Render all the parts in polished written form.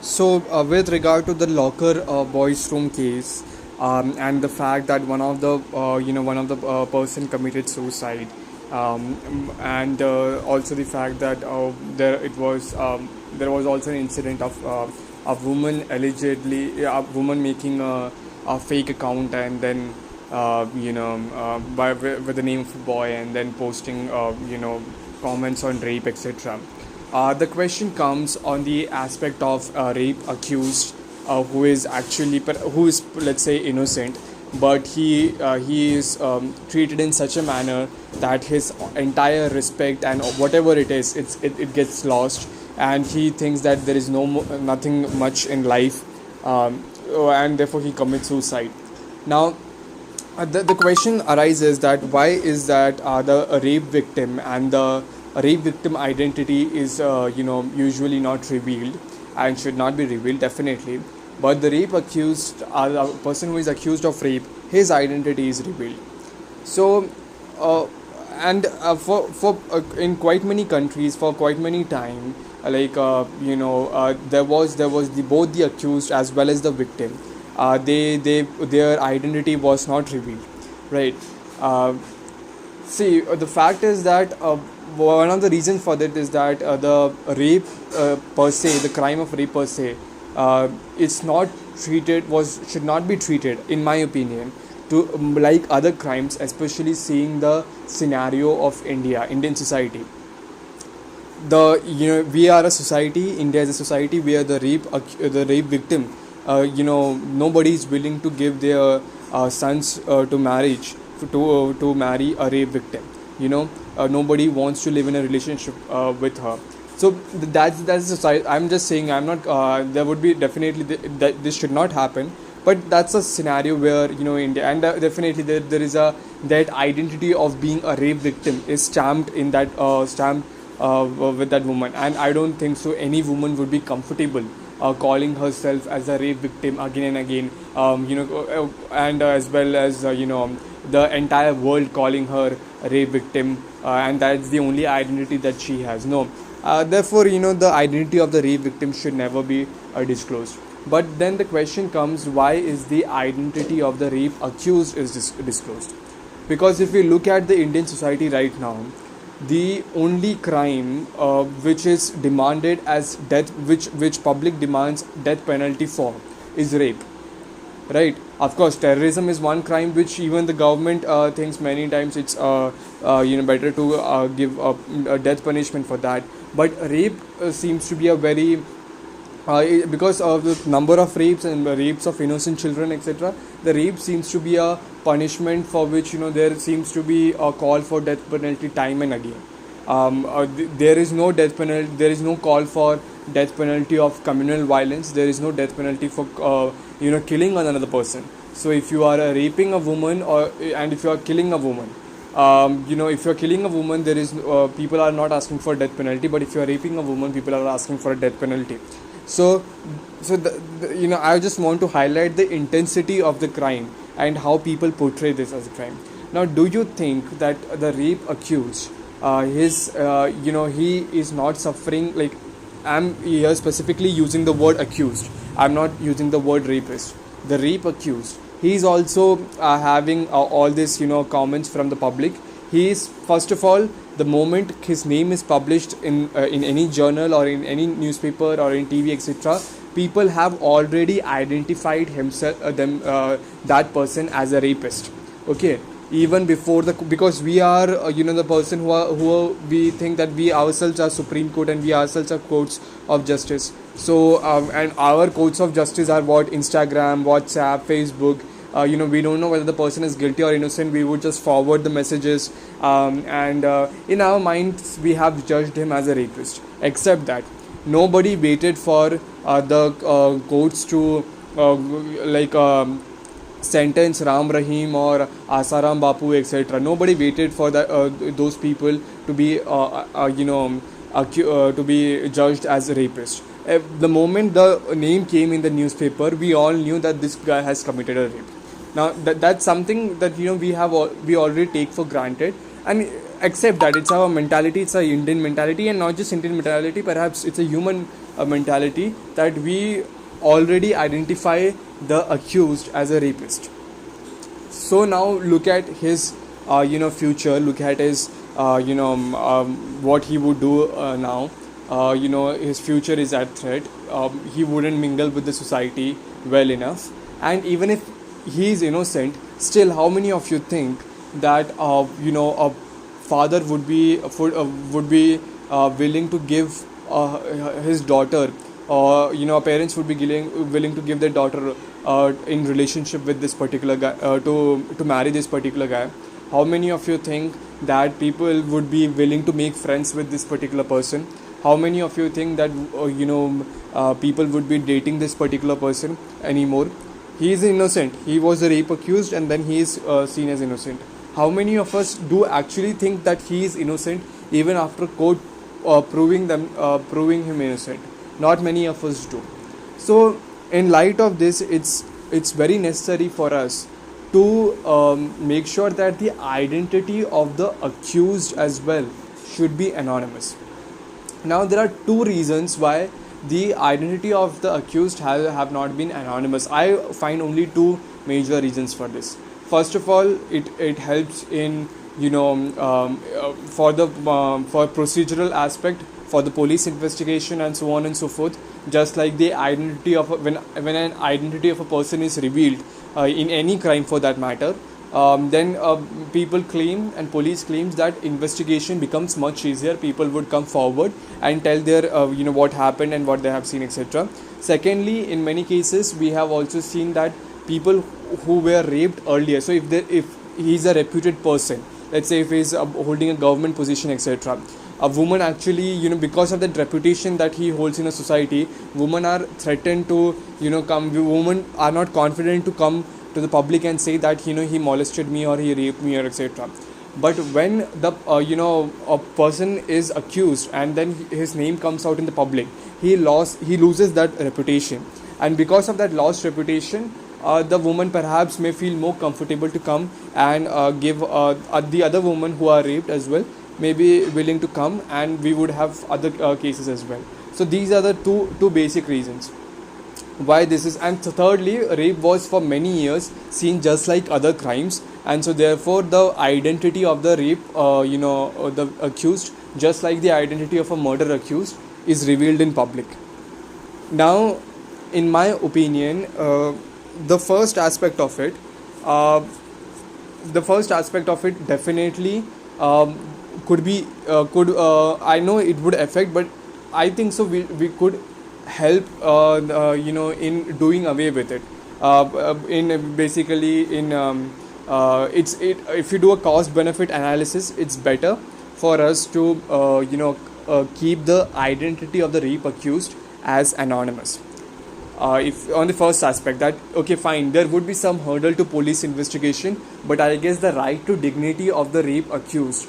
So, with regard to the locker boys' room case, and the fact that one of the person committed suicide, and also the fact that there was also an incident of a woman allegedly a woman making a fake account and then with the name of a boy and then posting comments on rape, etc. The question comes on the aspect of rape accused, who is, let's say, innocent, but he is treated in such a manner that his entire respect and whatever it is, it gets lost, and he thinks that there is nothing much in life, and therefore he commits suicide. Now, the question arises that why is that the rape victim and the rape victim identity is usually not revealed and should not be revealed, definitely, but the rape accused, the person who is accused of rape, his identity is revealed. So, and for in quite many countries for quite many time, there was both the accused as well as the victim. Their identity was not revealed, right? Uh, See, the fact is that one of the reasons for that is that the rape per se, the crime of rape per se, it's not treated was should not be treated, in my opinion, to like other crimes, especially seeing the scenario of Indian society. We are a society. India is a society where the rape victim, nobody is willing to give their sons to marriage to marry a rape victim. Nobody wants to live in a relationship with her. So that's society. I'm just saying, I'm not. There would be definitely that this should not happen. But that's a scenario where India, and definitely there is a that identity of being a rape victim is stamped in that stamped with that woman, and I don't think so any woman would be comfortable calling herself as a rape victim again and again, and as well as the entire world calling her a rape victim, and that's the only identity that she has. No, therefore the identity of the rape victim should never be disclosed. But then the question comes, why is the identity of the rape accused is disclosed? Because if we look at the Indian society right now, the only crime which is demanded as death, which public demands death penalty for, is rape, right? Of course, terrorism is one crime which even the government thinks many times it's better to give a death punishment for that. But rape seems to be a very because of the number of rapes and rapes of innocent children, etc. The rape seems to be a punishment for which there seems to be a call for death penalty time and again. There is no death penalty. There is no call for death penalty of communal violence. There is no death penalty for killing another person. So if you are raping a woman, and if you are killing a woman, if you're killing a woman, there is people are not asking for death penalty. But if you are raping a woman, people are asking for a death penalty. So, I just want to highlight the intensity of the crime and how people portray this as a crime. Now, do you think that the rape accused, he is not suffering, like, I'm here specifically using the word accused. I'm not using the word rapist. The rape accused, he is also having all this, comments from the public. He is, first of all, the moment his name is published in any journal or in any newspaper or in TV, etc., people have already identified that person as a rapist. Okay, even before because we are the person we think that we ourselves are Supreme Court and we ourselves are courts of justice. So and our courts of justice are what? Instagram, WhatsApp, Facebook. We don't know whether the person is guilty or innocent. We would just forward the messages, and in our minds we have judged him as a rapist. Except that nobody waited for the courts to sentence Ram Rahim or Asaram Bapu, etc. Nobody waited for those people to be to be judged as a rapist. The moment the name came in the newspaper, we all knew that this guy has committed a rape. Now that's something that we already take for granted, and accept that it's our mentality, it's a Indian mentality, and not just Indian mentality. Perhaps it's a human mentality that we already identify the accused as a rapist. So now look at his future, look at his what he would do now. His future is at threat. He wouldn't mingle with the society well enough, and even if he is innocent, still how many of you think that a father would be willing to give his daughter, or parents would be willing to give their daughter in relationship with this particular guy, to marry this particular guy? How many of you think that people would be willing to make friends with this particular person? How many of you think that people would be dating this particular person anymore? He is innocent. He was a rape accused, and then he is seen as innocent. How many of us do actually think that he is innocent even after court proving him innocent? Not many of us do. So, in light of this, it's very necessary for us to make sure that the identity of the accused as well should be anonymous. Now, there are two reasons why the identity of the accused have not been anonymous. I find only two major reasons for this. First of all, it helps in for procedural aspect, for the police investigation and so on and so forth. Just like the identity of when an identity of a person is revealed in any crime for that matter, then people claim and police claims that investigation becomes much easier. People would come forward and tell their what happened and what they have seen, etc. Secondly, in many cases we have also seen that people who were raped earlier, so if he's a reputed person, let's say if he's holding a government position, etc., a woman actually, because of that reputation that he holds in a society, women are threatened to come. Women are not confident to come to the public and say that he molested me or he raped me or etc. But when the a person is accused and then his name comes out in the public, he loses that reputation, and because of that lost reputation, the woman perhaps may feel more comfortable to come and give the other women who are raped as well may be willing to come, and we would have other cases as well. So these are the two basic reasons why this is. And thirdly, rape was for many years seen just like other crimes, and so therefore the identity of the rape the accused, just like the identity of a murder accused, is revealed in public. Now, in my opinion, the first aspect of it definitely could I know it would affect, but I think so we could help in doing away with it, in basically in if you do a cost benefit analysis, it's better for us to keep the identity of the rape accused as anonymous. If on the first aspect, that okay, fine, there would be some hurdle to police investigation, but I guess the right to dignity of the rape accused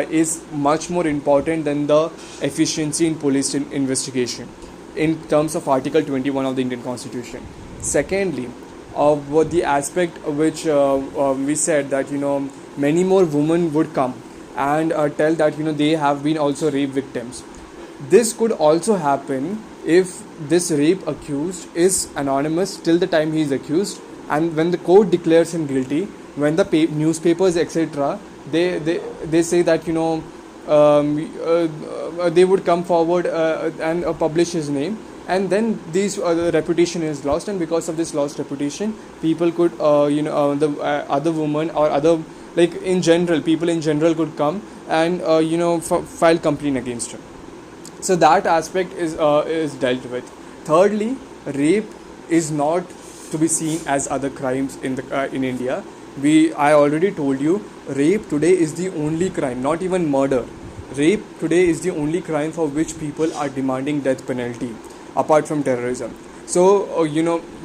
is much more important than the efficiency in police investigation in terms of Article 21 of the Indian Constitution. Secondly, what the aspect which we said that many more women would come and tell that they have been also rape victims. This could also happen if this rape accused is anonymous till the time he is accused, and when the court declares him guilty, when the newspapers etc. they say that they would come forward and publish his name, and then this reputation is lost, and because of this lost reputation, people could the other woman or other, like in general, people in general could come and file complaint against him. So that aspect is dealt with. Thirdly, rape is not to be seen as other crimes in India. I already told you, rape today is the only crime, not even murder. Rape today is the only crime for which people are demanding death penalty, apart from terrorism. So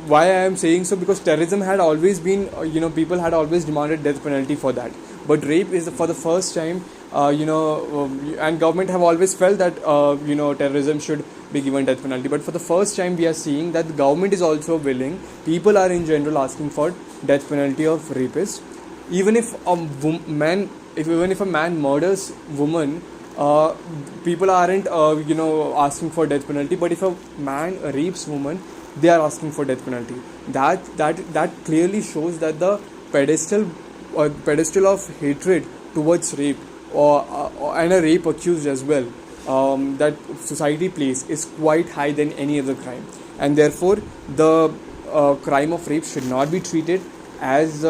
why I am saying so, because terrorism had always been people had always demanded death penalty for that, but rape is for the first time and government have always felt that terrorism should be given death penalty, but for the first time we are seeing that the government is also willing, people are in general asking for death penalty of rapists. Even if a man murders woman uh, people aren't asking for death penalty, but if a man rapes woman, they are asking for death penalty. That clearly shows that the pedestal pedestal of hatred towards rape, and a rape accused as well, that society plays is quite high than any other crime, and therefore the crime of rape should not be treated as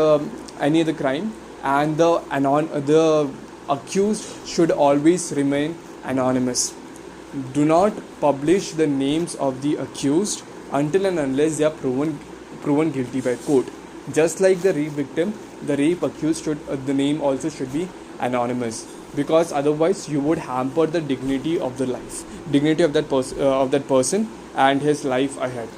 any other crime, and the accused should always remain anonymous. Do not publish the names of the accused until and unless they are proven guilty by court. Just like the rape victim, the rape accused should the name also should be anonymous, because otherwise you would hamper the dignity of the life, dignity of that person and his life ahead.